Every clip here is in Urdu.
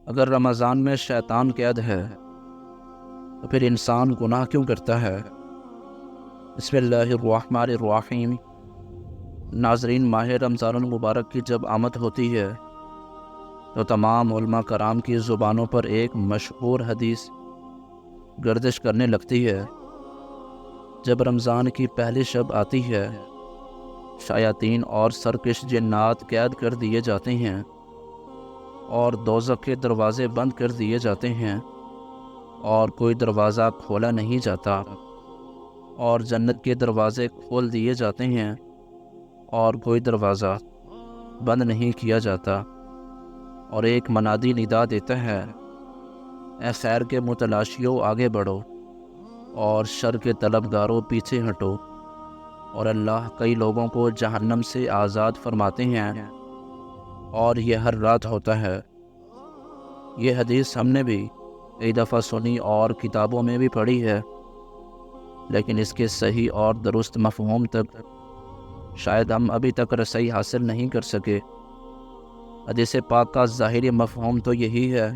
اگر رمضان میں شیطان قید ہے تو پھر انسان گناہ کیوں کرتا ہے؟ بسم اللہ الرحمن الرحیم۔ ناظرین، ماہ رمضان المبارک کی جب آمد ہوتی ہے تو تمام علماء کرام کی زبانوں پر ایک مشہور حدیث گردش کرنے لگتی ہے۔ جب رمضان کی پہلی شب آتی ہے، شیاطین اور سرکش جنات قید کر دیے جاتے ہیں اور دوزخ کے دروازے بند کر دیے جاتے ہیں اور کوئی دروازہ کھولا نہیں جاتا، اور جنت کے دروازے کھول دیے جاتے ہیں اور کوئی دروازہ بند نہیں کیا جاتا، اور ایک منادی ندا دیتا ہے، اے خیر کے متلاشیوں آگے بڑھو اور شر کے طلبگاروں پیچھے ہٹو، اور اللہ کئی لوگوں کو جہنم سے آزاد فرماتے ہیں، اور یہ ہر رات ہوتا ہے۔ یہ حدیث ہم نے بھی کئی دفعہ سنی اور کتابوں میں بھی پڑھی ہے، لیکن اس کے صحیح اور درست مفہوم تک شاید ہم ابھی تک رسائی حاصل نہیں کر سکے۔ حدیث پاک کا ظاہری مفہوم تو یہی ہے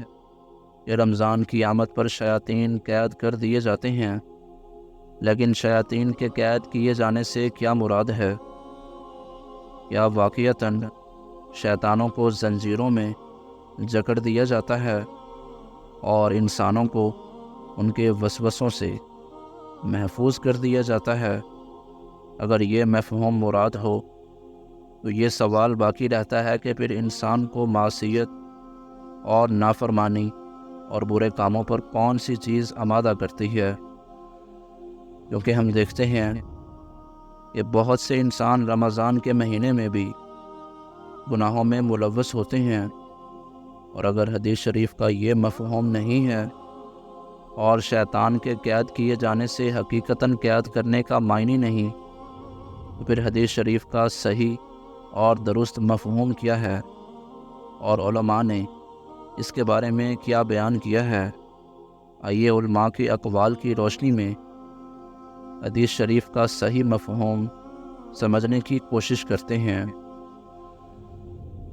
کہ رمضان کی آمد پر شیاطین قید کر دیے جاتے ہیں، لیکن شیاطین کے قید کیے جانے سے کیا مراد ہے؟ کیا واقعتاً شیطانوں کو زنجیروں میں جکڑ دیا جاتا ہے اور انسانوں کو ان کے وسوسوں سے محفوظ کر دیا جاتا ہے؟ اگر یہ مفہوم مراد ہو تو یہ سوال باقی رہتا ہے کہ پھر انسان کو معصیت اور نافرمانی اور برے کاموں پر کون سی چیز آمادہ کرتی ہے؟ کیونکہ ہم دیکھتے ہیں کہ بہت سے انسان رمضان کے مہینے میں بھی گناہوں میں ملوث ہوتے ہیں، اور اگر حدیث شریف کا یہ مفہوم نہیں ہے اور شیطان کے قید کیے جانے سے حقیقتاً قید کرنے کا معنی نہیں، تو پھر حدیث شریف کا صحیح اور درست مفہوم کیا ہے، اور علماء نے اس کے بارے میں کیا بیان کیا ہے؟ آئیے علماء کی اقوال کی روشنی میں حدیث شریف کا صحیح مفہوم سمجھنے کی کوشش کرتے ہیں۔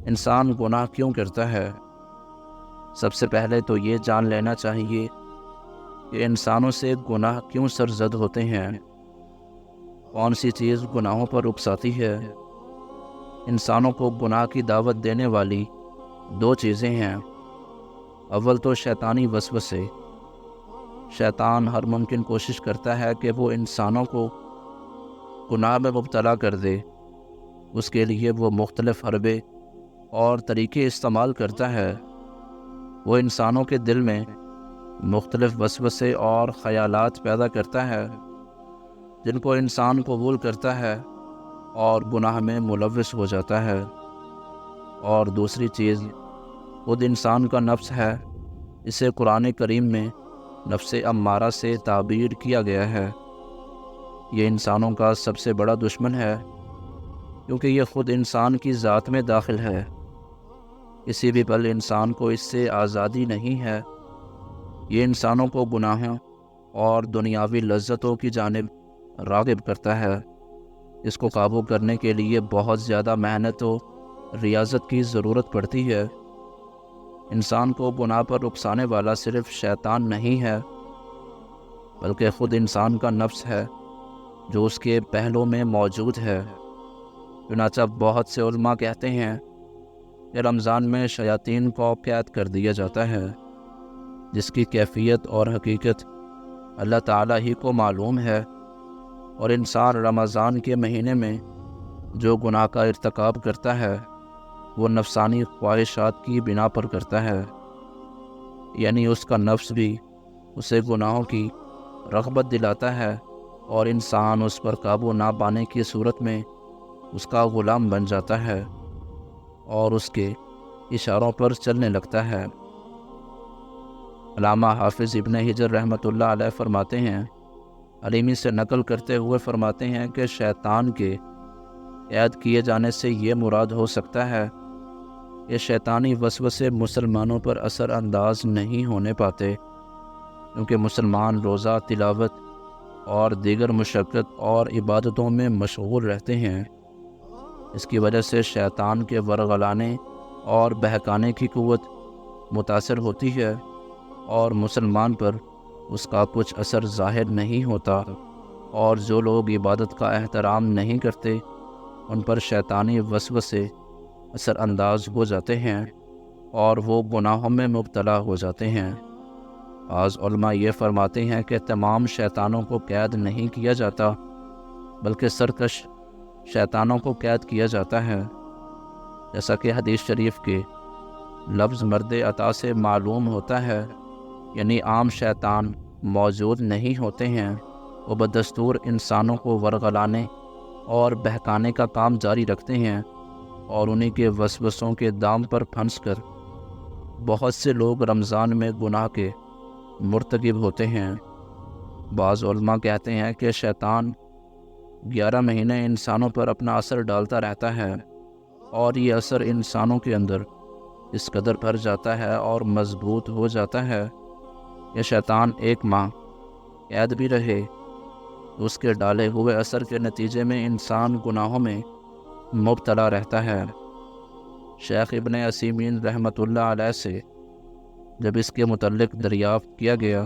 انسان گناہ کیوں کرتا ہے؟ سب سے پہلے تو یہ جان لینا چاہیے کہ انسانوں سے گناہ کیوں سرزد ہوتے ہیں، کون سی چیز گناہوں پر اکساتی ہے۔ انسانوں کو گناہ کی دعوت دینے والی دو چیزیں ہیں۔ اول تو شیطانی وسوسے۔ شیطان ہر ممکن کوشش کرتا ہے کہ وہ انسانوں کو گناہ میں مبتلا کر دے۔ اس کے لیے وہ مختلف حربے اور طریقے استعمال کرتا ہے۔ وہ انسانوں کے دل میں مختلف وسوسے اور خیالات پیدا کرتا ہے جن کو انسان قبول کرتا ہے اور گناہ میں ملوث ہو جاتا ہے۔ اور دوسری چیز خود انسان کا نفس ہے۔ اسے قرآن کریم میں نفس امارہ سے تعبیر کیا گیا ہے۔ یہ انسانوں کا سب سے بڑا دشمن ہے، کیونکہ یہ خود انسان کی ذات میں داخل ہے۔ کسی بھی پل انسان کو اس سے آزادی نہیں ہے۔ یہ انسانوں کو گناہوں اور دنیاوی لذتوں کی جانب راغب کرتا ہے۔ اس کو قابو کرنے کے لیے بہت زیادہ محنت و ریاضت کی ضرورت پڑتی ہے۔ انسان کو گناہ پر اکسانے والا صرف شیطان نہیں ہے، بلکہ خود انسان کا نفس ہے جو اس کے پہلو میں موجود ہے۔ چنانچہ بہت سے علماء کہتے ہیں کہ رمضان میں شیاطین کو قید کر دیا جاتا ہے، جس کی کیفیت اور حقیقت اللہ تعالیٰ ہی کو معلوم ہے، اور انسان رمضان کے مہینے میں جو گناہ کا ارتکاب کرتا ہے وہ نفسانی خواہشات کی بنا پر کرتا ہے، یعنی اس کا نفس بھی اسے گناہوں کی رغبت دلاتا ہے، اور انسان اس پر قابو نہ پانے کی صورت میں اس کا غلام بن جاتا ہے اور اس کے اشاروں پر چلنے لگتا ہے۔ علامہ حافظ ابن حجر رحمۃ اللہ علیہ فرماتے ہیں، علیمی سے نقل کرتے ہوئے فرماتے ہیں کہ شیطان کے قید کیے جانے سے یہ مراد ہو سکتا ہے کہ شیطانی وسوسے مسلمانوں پر اثر انداز نہیں ہونے پاتے، کیونکہ مسلمان روزہ، تلاوت اور دیگر مشقت اور عبادتوں میں مشغول رہتے ہیں۔ اس کی وجہ سے شیطان کے ورغلانے اور بہکانے کی قوت متاثر ہوتی ہے اور مسلمان پر اس کا کچھ اثر ظاہر نہیں ہوتا، اور جو لوگ عبادت کا احترام نہیں کرتے ان پر شیطانی وسوسے اثر انداز ہو جاتے ہیں اور وہ گناہوں میں مبتلا ہو جاتے ہیں۔ بعض علماء یہ فرماتے ہیں کہ تمام شیطانوں کو قید نہیں کیا جاتا، بلکہ سرکش شیطانوں کو قید کیا جاتا ہے، جیسا کہ حدیث شریف کے لفظ مرد عطا سے معلوم ہوتا ہے، یعنی عام شیطان موجود نہیں ہوتے ہیں، وہ بدستور انسانوں کو ورغلانے اور بہکانے کا کام جاری رکھتے ہیں، اور انہی کے وسوسوں کے دام پر پھنس کر بہت سے لوگ رمضان میں گناہ کے مرتکب ہوتے ہیں۔ بعض علماء کہتے ہیں کہ شیطان 11 مہینے انسانوں پر اپنا اثر ڈالتا رہتا ہے، اور یہ اثر انسانوں کے اندر اس قدر بھر جاتا ہے اور مضبوط ہو جاتا ہے کہ شیطان 1 ماہ قید بھی رہے تو اس کے ڈالے ہوئے اثر کے نتیجے میں انسان گناہوں میں مبتلا رہتا ہے۔ شیخ ابن عثیمین رحمۃ اللہ علیہ سے جب اس کے متعلق دریافت کیا گیا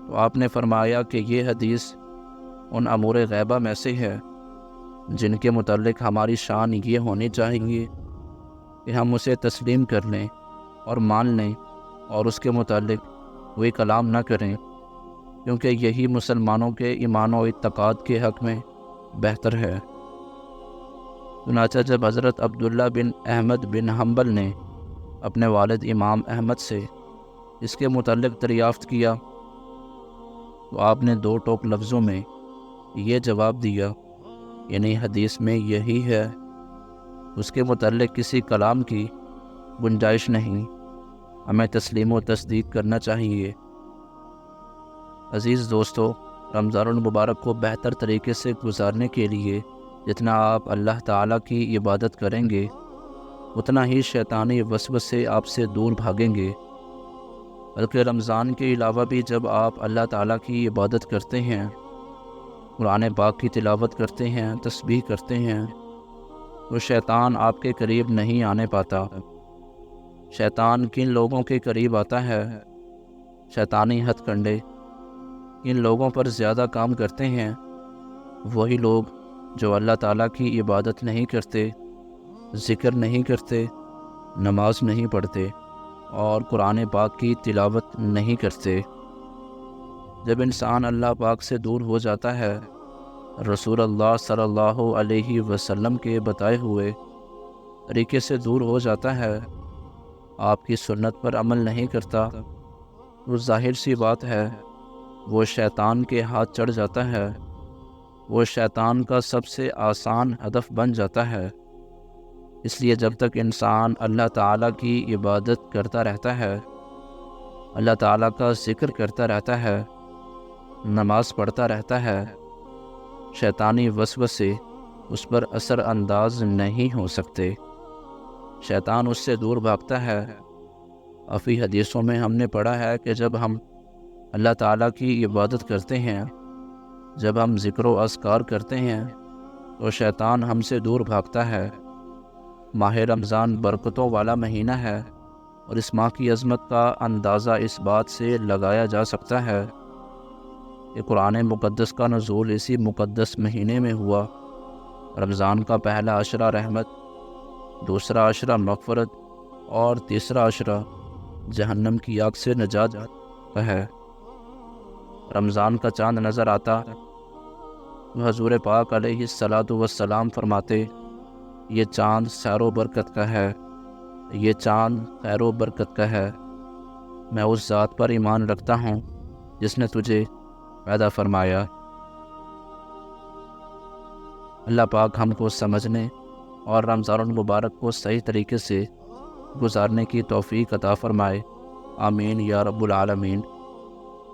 تو آپ نے فرمایا کہ یہ حدیث ان امور غیبہ میں سے ہے جن کے متعلق ہماری شان یہ ہونی چاہیے کہ ہم اسے تسلیم کر لیں اور مان لیں اور اس کے متعلق کوئی کلام نہ کریں، کیونکہ یہی مسلمانوں کے ایمان و اعتقاد کے حق میں بہتر ہے۔ چنانچہ جب حضرت عبداللہ بن احمد بن حنبل نے اپنے والد امام احمد سے اس کے متعلق دریافت کیا تو آپ نے 2 ٹوک لفظوں میں یہ جواب دیا، یعنی حدیث میں یہی ہے، اس کے متعلق کسی کلام کی گنجائش نہیں، ہمیں تسلیم و تصدیق کرنا چاہیے۔ عزیز دوستو، رمضان المبارک کو بہتر طریقے سے گزارنے کے لیے جتنا آپ اللہ تعالیٰ کی عبادت کریں گے اتنا ہی شیطانی وسوسے آپ سے دور بھاگیں گے، بلکہ رمضان کے علاوہ بھی جب آپ اللہ تعالیٰ کی عبادت کرتے ہیں، قرآن پاک کی تلاوت کرتے ہیں، تسبیح کرتے ہیں، تو شیطان آپ کے قریب نہیں آنے پاتا۔ شیطان کن لوگوں کے قریب آتا ہے؟ شیطانی ہتھ کنڈے کن لوگوں پر زیادہ کام کرتے ہیں؟ وہی لوگ جو اللہ تعالیٰ کی عبادت نہیں کرتے، ذکر نہیں کرتے، نماز نہیں پڑھتے اور قرآن پاک کی تلاوت نہیں کرتے۔ جب انسان اللہ پاک سے دور ہو جاتا ہے، رسول اللہ صلی اللہ علیہ وسلم کے بتائے ہوئے طریقے سے دور ہو جاتا ہے، آپ کی سنت پر عمل نہیں کرتا، تو ظاہر سی بات ہے وہ شیطان کے ہاتھ چڑھ جاتا ہے، وہ شیطان کا سب سے آسان ہدف بن جاتا ہے۔ اس لیے جب تک انسان اللہ تعالیٰ کی عبادت کرتا رہتا ہے، اللہ تعالیٰ کا ذکر کرتا رہتا ہے، نماز پڑھتا رہتا ہے، شیطانی وسوسے اس پر اثر انداز نہیں ہو سکتے، شیطان اس سے دور بھاگتا ہے۔ کافی حدیثوں میں ہم نے پڑھا ہے کہ جب ہم اللہ تعالیٰ کی عبادت کرتے ہیں، جب ہم ذکر و اذکار کرتے ہیں تو شیطان ہم سے دور بھاگتا ہے۔ ماہ رمضان برکتوں والا مہینہ ہے، اور اس ماہ کی عظمت کا اندازہ اس بات سے لگایا جا سکتا ہے کہ قرآن مقدس کا نزول اسی مقدس مہینے میں ہوا۔ رمضان کا پہلا عشرہ رحمت، دوسرا عشرہ مغفرت اور تیسرا عشرہ جہنم کی آگ سے نجات کا ہے۔ رمضان کا چاند نظر آتا تو حضور پاک علیہ الصلاۃ والسلام فرماتے، یہ چاند خیر و برکت کا ہے، یہ چاند خیر و برکت کا ہے۔ میں اس ذات پر ایمان رکھتا ہوں جس نے تجھے پیدا فرمایا۔ اللہ پاک ہم کو سمجھنے اور رمضان المبارک کو صحیح طریقے سے گزارنے کی توفیق عطا فرمائے، آمین یا رب العالمین۔